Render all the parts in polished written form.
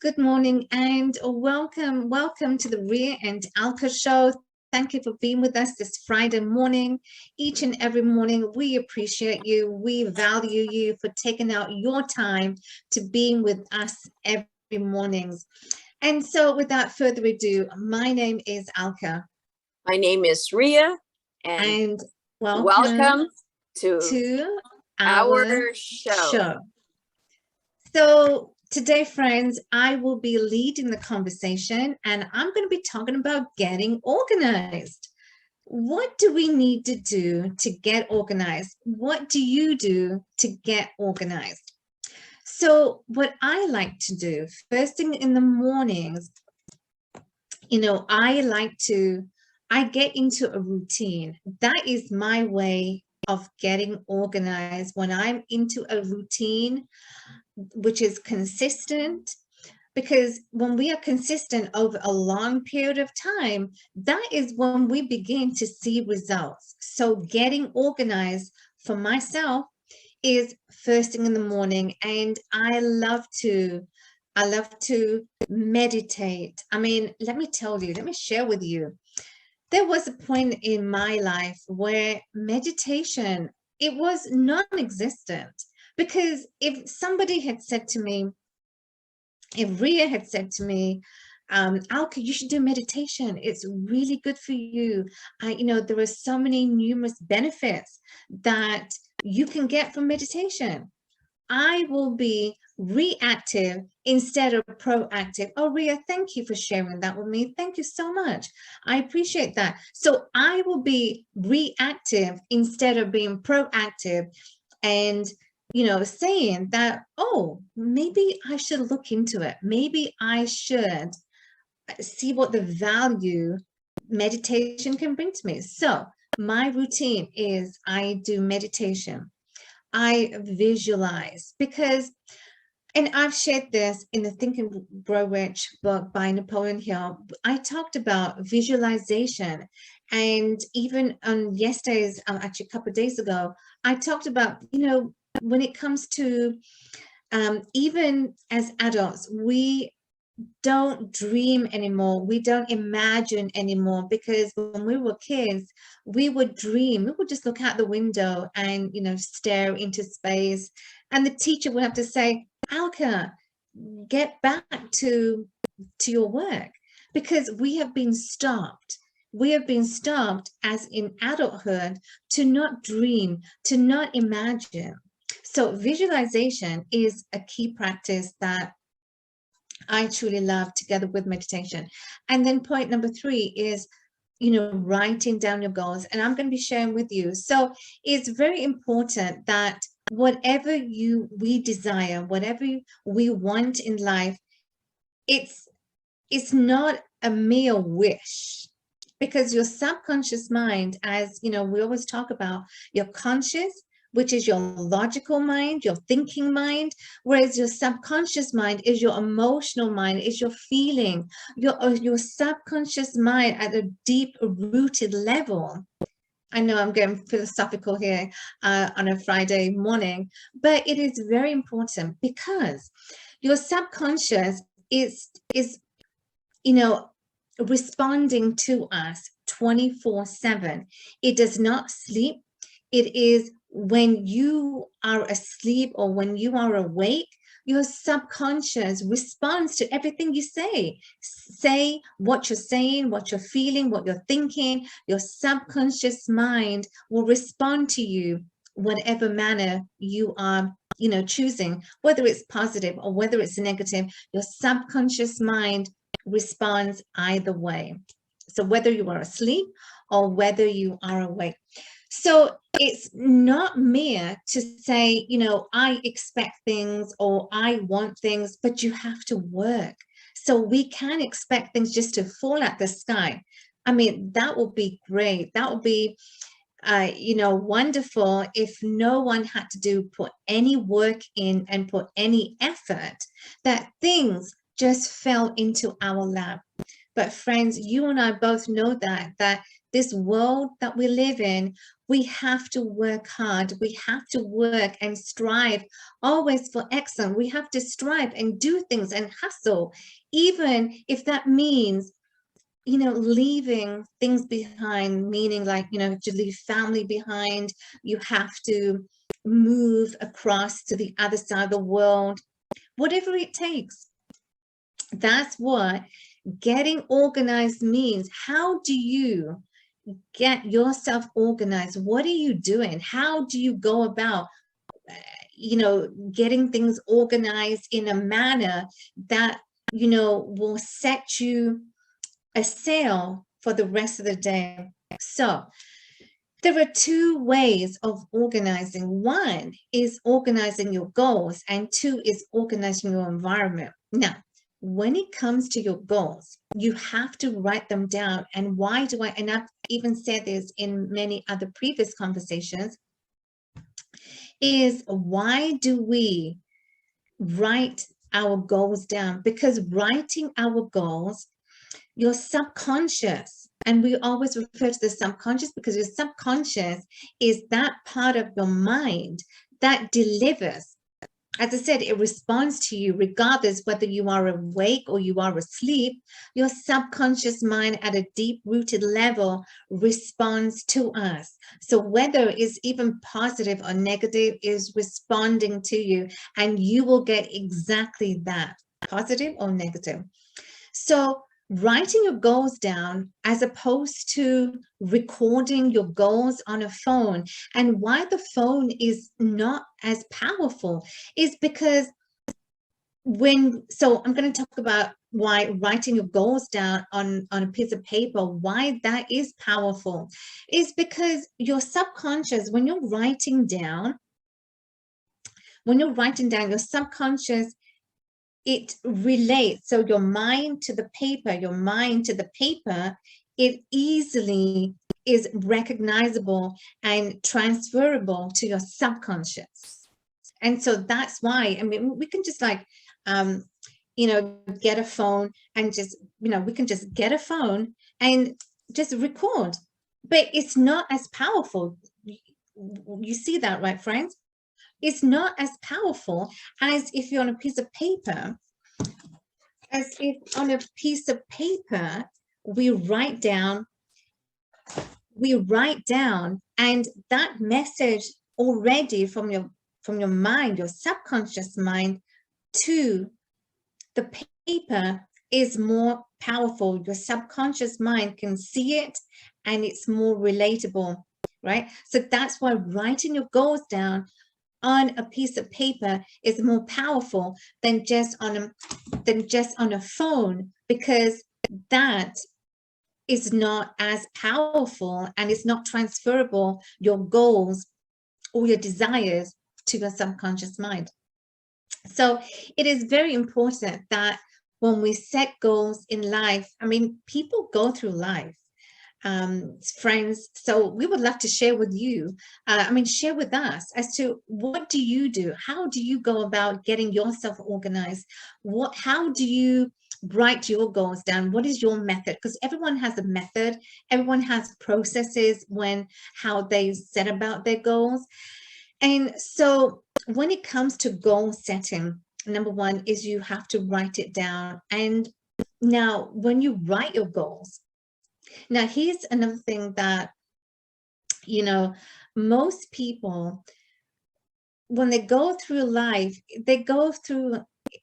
good morning, and welcome to the 𝗦𝗵𝗲 show. Thank you for being with us this Friday morning. Each and every morning, we appreciate you. We value you for taking out your time to being with us every mornings. And so without further ado, my name is Alka. My name is Ria, and welcome to our show. So today, friends, I will be leading the conversation, and I'm going to be talking about getting organized. What do we need to do to get organized? What do you do to get organized? So what I like to do first thing in the mornings, I get into a routine. That is my way of getting organized. When I'm into a routine, which is consistent, because when we are consistent over a long period of time, that is when we begin to see results. So getting organized for myself is first thing in the morning, and I love to meditate. I mean, let me share with you. There was a point in my life where meditation, it was non-existent. Because if somebody had said to me, if Ria had said to me, Alka, you should do meditation. It's really good for you. There are so many numerous benefits that you can get from meditation. I will be reactive instead of proactive. Oh, Ria, thank you for sharing that with me. Thank you so much. I appreciate that. So I will be reactive instead of being proactive, and saying that, oh, maybe I should look into it. Maybe I should see what the value meditation can bring to me. So my routine is I do meditation. I visualize, because, and I've shared this in the Think and Grow Rich book by Napoleon Hill. I talked about visualization. And even on yesterday's, actually a couple of days ago, I talked about, when it comes to even as adults, we don't dream anymore. We don't imagine anymore, because when we were kids, we would dream. We would just look out the window and, stare into space. And the teacher would have to say, Alka, get back to your work, because we have been stopped. We have been stopped as in adulthood to not dream, to not imagine. So visualization is a key practice that I truly love, together with meditation. And then point number 3 is, writing down your goals. And I'm going to be sharing with you. So it's very important that whatever we desire, whatever we want in life, it's not a mere wish. Because your subconscious mind, as we always talk about, your conscious, which is your logical mind, your thinking mind, whereas your subconscious mind is your emotional mind, is your feeling, your subconscious mind at a deep-rooted level. I know I'm getting philosophical here on a Friday morning, but it is very important, because your subconscious is responding to us 24/7. It does not sleep. It is when you are asleep or when you are awake, your subconscious responds to everything you say. Say what you're saying, what you're feeling, what you're thinking. Your subconscious mind will respond to you whatever manner you are choosing, whether it's positive or whether it's negative. Your subconscious mind responds either way. So whether you are asleep or whether you are awake. So it's not mere to say, I expect things or I want things, but you have to work. So we can expect things just to fall out the sky. I mean, that would be great. That would be wonderful if no one had to put any work in and put any effort, that things just fell into our lap. But friends, you and I both know that this world that we live in, we have to work hard. We have to work and strive always for excellence. We have to strive and do things and hustle, even if that means, you know, leaving things behind, meaning like, you know, to leave family behind. You have to move across to the other side of the world, whatever it takes. That's what getting organized means. How do you get yourself organized? What are you doing? How do you go about, you know, getting things organized in a manner that, you know, will set you a sail for the rest of the day? So there are two ways of organizing. One is organizing your goals, and two is organizing your environment. Now, when it comes to your goals, you have to write them down. And why do I, and I've even said this in many other previous conversations, is why do we write our goals down? Because writing our goals, your subconscious, and we always refer to the subconscious because your subconscious is that part of your mind that delivers. As I said, it responds to you regardless whether you are awake or you are asleep. Your subconscious mind at a deep-rooted level responds to us. So whether it's even positive or negative, is responding to you, and you will get exactly that, positive or negative. So writing your goals down as opposed to recording your goals on a phone, and why the phone is not as powerful is because so I'm going to talk about why writing your goals down on a piece of paper, why that is powerful, is because your subconscious, when you're writing down, your subconscious, it relates. So your mind to the paper, it easily is recognizable and transferable to your subconscious. And so that's why, I mean, we can just like, you know, get a phone and just, you know, we can just get a phone and just record, but it's not as powerful. You see that, right, friends? It's not as powerful as if you're on a piece of paper. As if on a piece of paper, we write down, and that message already from your mind, your subconscious mind, to the paper is more powerful. Your subconscious mind can see it, and it's more relatable, right? So that's why writing your goals down on a piece of paper is more powerful than just on a phone, because that is not as powerful and it's not transferable, your goals or your desires, to your subconscious mind. So it is very important that when we set goals in life, I mean, people go through life, friends. So we would love to share with you, share with us as to what do you do? How do you go about getting yourself organized? How do you write your goals down? What is your method? Because everyone has a method. Everyone has processes how they set about their goals. And so when it comes to goal setting, number one is you have to write it down. And now when you write your goals, now here's another thing that, you know, most people, when they go through life,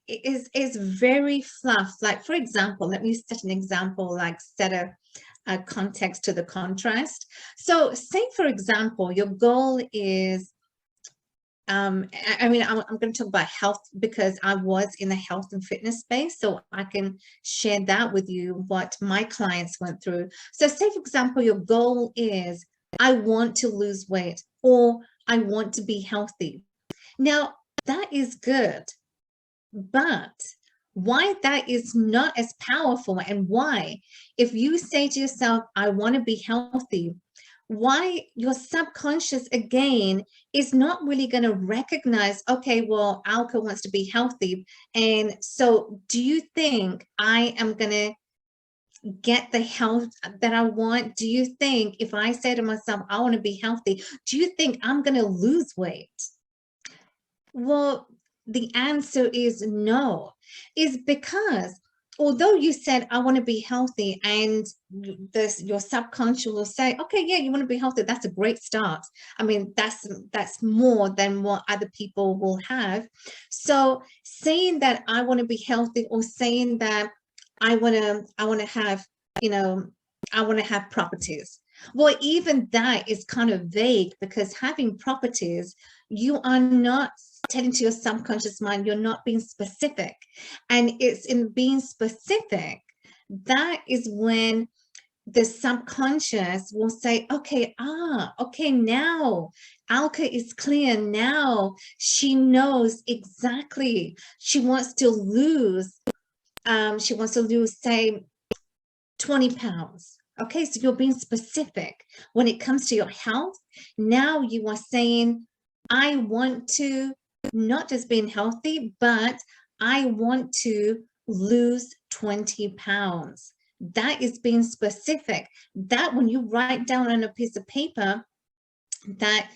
is very fluff. Like, for example, let me set an example, like set a context to the contrast. So say, for example, your goal is, I'm going to talk about health because I was in the health and fitness space, so I can share that with you, what my clients went through. So say, for example, your goal is, I want to lose weight, or I want to be healthy. Now, that is good, but why that is not as powerful, and why, if you say to yourself, I want to be healthy, why your subconscious, again, is not really going to recognize, okay, well, Alka wants to be healthy. And so do you think I am going to get the health that I want? Do you think if I say to myself, I want to be healthy, do you think I'm going to lose weight? Well, the answer is no. Is because although you said I want to be healthy, and your subconscious will say, okay, yeah, you want to be healthy, that's a great start. I mean, that's more than what other people will have. So saying that I want to be healthy, or saying that I want to have, I want to have properties. Well, even that is kind of vague, because having properties, you are not telling to your subconscious mind, you're not being specific. And it's in being specific that is when the subconscious will say, okay, okay, now Alka is clear. Now she knows exactly. She wants to lose, say, 20 pounds. Okay, so you're being specific when it comes to your health. Now you are saying, I want to not just being healthy, but I want to lose 20 pounds. That is being specific. That when you write down on a piece of paper that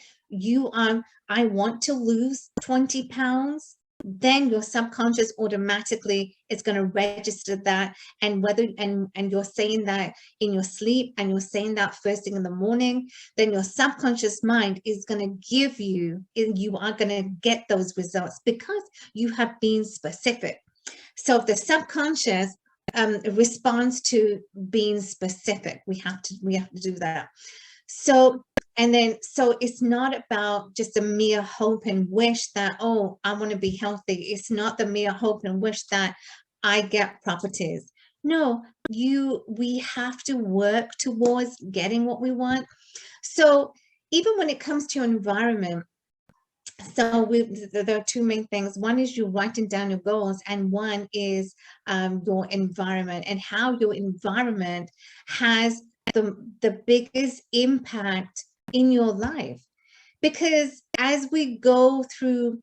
I want to lose 20 pounds, then your subconscious automatically is going to register that. And whether and you're saying that in your sleep, and you're saying that first thing in the morning, then your subconscious mind is going to give you, you are going to get those results because you have been specific. So if the subconscious responds to being specific, we have to do that. So it's not about just a mere hope and wish that, oh, I want to be healthy. It's not the mere hope and wish that I get properties. No, we have to work towards getting what we want. So even when it comes to your environment, so there are two main things. One is you writing down your goals, and one is your environment, and how your environment has the biggest impact in your life. Because as we go through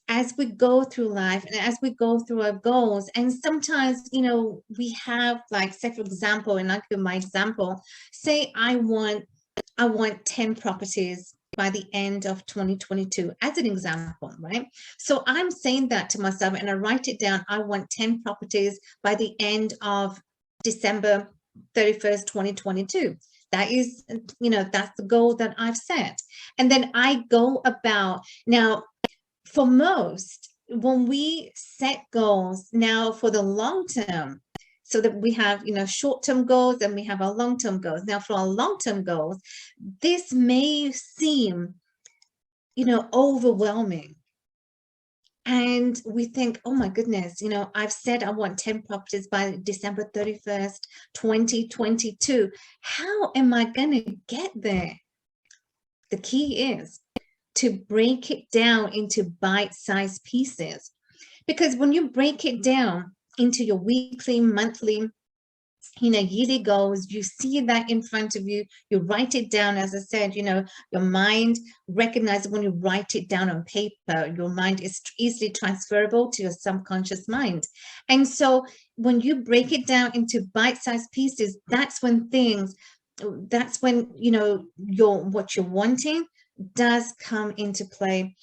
life, and as we go through our goals, and sometimes, we have, like, say for example, and I'll give my example, say I want 10 properties by the end of 2022, as an example, right? So I'm saying that to myself, and I write it down. I want 10 properties by the end of December 31st, 2022. That is, that's the goal that I've set. And then I go about, now, for most, when we set goals now for the long term, so that we have, short-term goals, and we have our long-term goals. Now, for our long-term goals, this may seem, overwhelming. And we think, oh my goodness, I've said I want 10 properties by December 31st, 2022. How am I going to get there? The key is to break it down into bite-sized pieces. Because when you break it down into your weekly, monthly, yearly goals, you see that in front of you, you write it down. As I said, your mind recognizes when you write it down on paper, your mind is easily transferable to your subconscious mind. And so when you break it down into bite-sized pieces, that's when what you're wanting does come into play.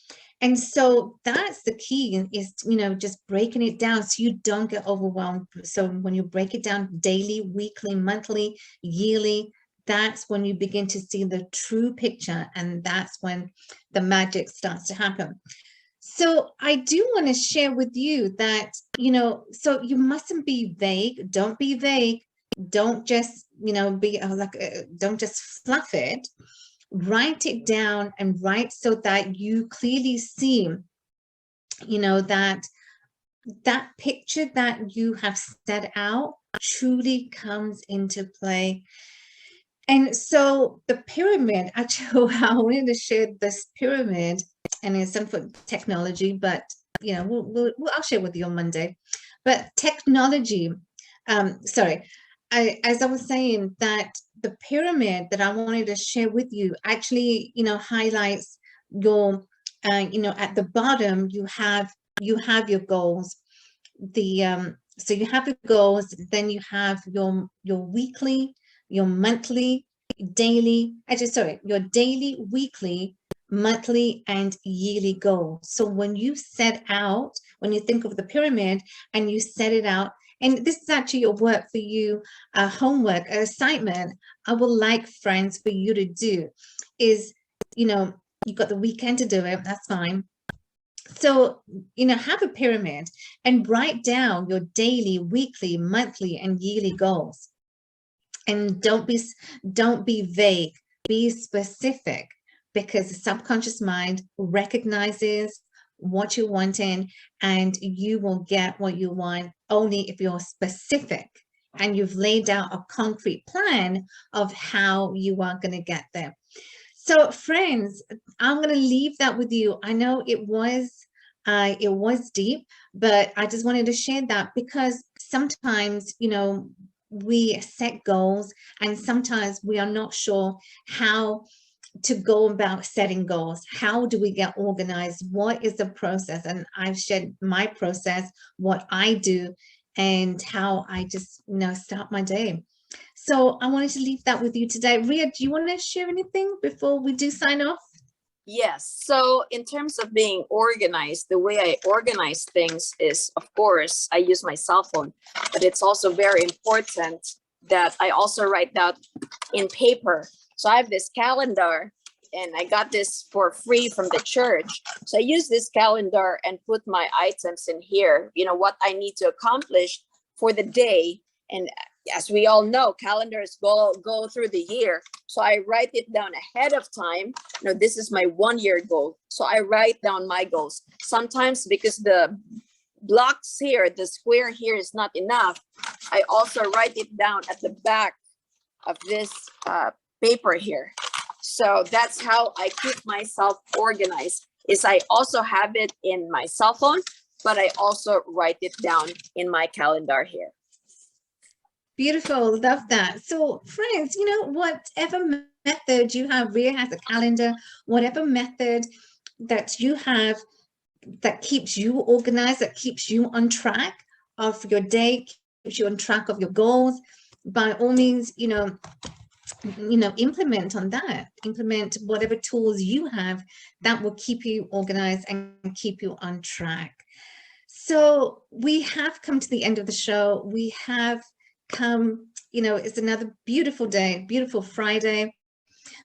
And so that's the key, is, just breaking it down so you don't get overwhelmed. So when you break it down daily, weekly, monthly, yearly, that's when you begin to see the true picture, and that's when the magic starts to happen. So I do want to share with you that, so you mustn't be vague. Don't be vague. Don't just, be don't just fluff it. Write it down, and write so that you clearly see, that picture that you have set out truly comes into play. And so the pyramid, actually, I wanted to share this pyramid, and it's some for technology, but I'll share with you on Monday. But technology, sorry, as I was saying, that the pyramid that I wanted to share with you actually, highlights your, at the bottom, you have your goals. The So you have your goals, then you have your weekly, your monthly, daily, your daily, weekly, monthly, and yearly goals. So when you set out, when you think of the pyramid and you set it out, and this is actually your work for you, homework, assignment, I would like, friends, for you to do is, you've got the weekend to do it, that's fine. So, have a pyramid and write down your daily, weekly, monthly, and yearly goals. And don't be vague, be specific, because the subconscious mind recognizes what you're wanting, and you will get what you want only if you're specific and you've laid out a concrete plan of how you are going to get there. So friends, I'm going to leave that with you. I know it was deep, but I just wanted to share that because sometimes, we set goals and sometimes we are not sure how to go about setting goals. How do we get organized? What is the process? And I've shared my process, what I do, and how I just, start my day. So I wanted to leave that with you today. Ria, do you want to share anything before we do sign off? Yes. So in terms of being organized, the way I organize things is, of course, I use my cell phone, but it's also very important that I also write down in paper. So I have this calendar and I got this for free from the church. So I use this calendar and put my items in here, what I need to accomplish for the day. And as we all know, calendars go through the year. So I write it down ahead of time. This is my 1-year goal. So I write down my goals. Sometimes because the blocks here, the square here is not enough, I also write it down at the back of this paper here. So that's how I keep myself organized, is I also have it in my cell phone, but I also write it down in my calendar here. Beautiful, love that. So friends, whatever method you have, Ria has a calendar, whatever method that you have that keeps you organized, that keeps you on track of your day, keeps you on track of your goals, by all means, implement on that. Implement whatever tools you have that will keep you organized and keep you on track. So we have come to the end of the show. We have come, it's another beautiful day, beautiful Friday.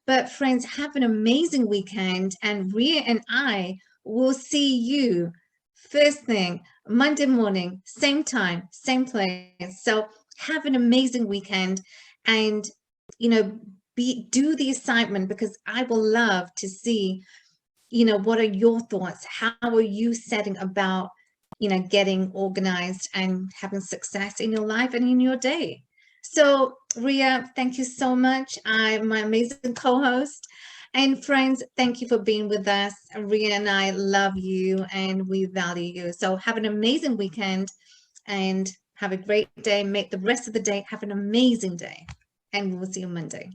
But friends, have an amazing weekend, and Ria and I will see you first thing Monday morning, same time, same place. So have an amazing weekend, and do the assignment, because I will love to see what are your thoughts. How are you setting about getting organized and having success in your life and in your day? So Ria, thank you so much. I'm my amazing co-host. And friends, thank you for being with us. Ria and I love you and we value you. So have an amazing weekend and have a great day. Make the rest of the day have an amazing day. And we'll see you Monday.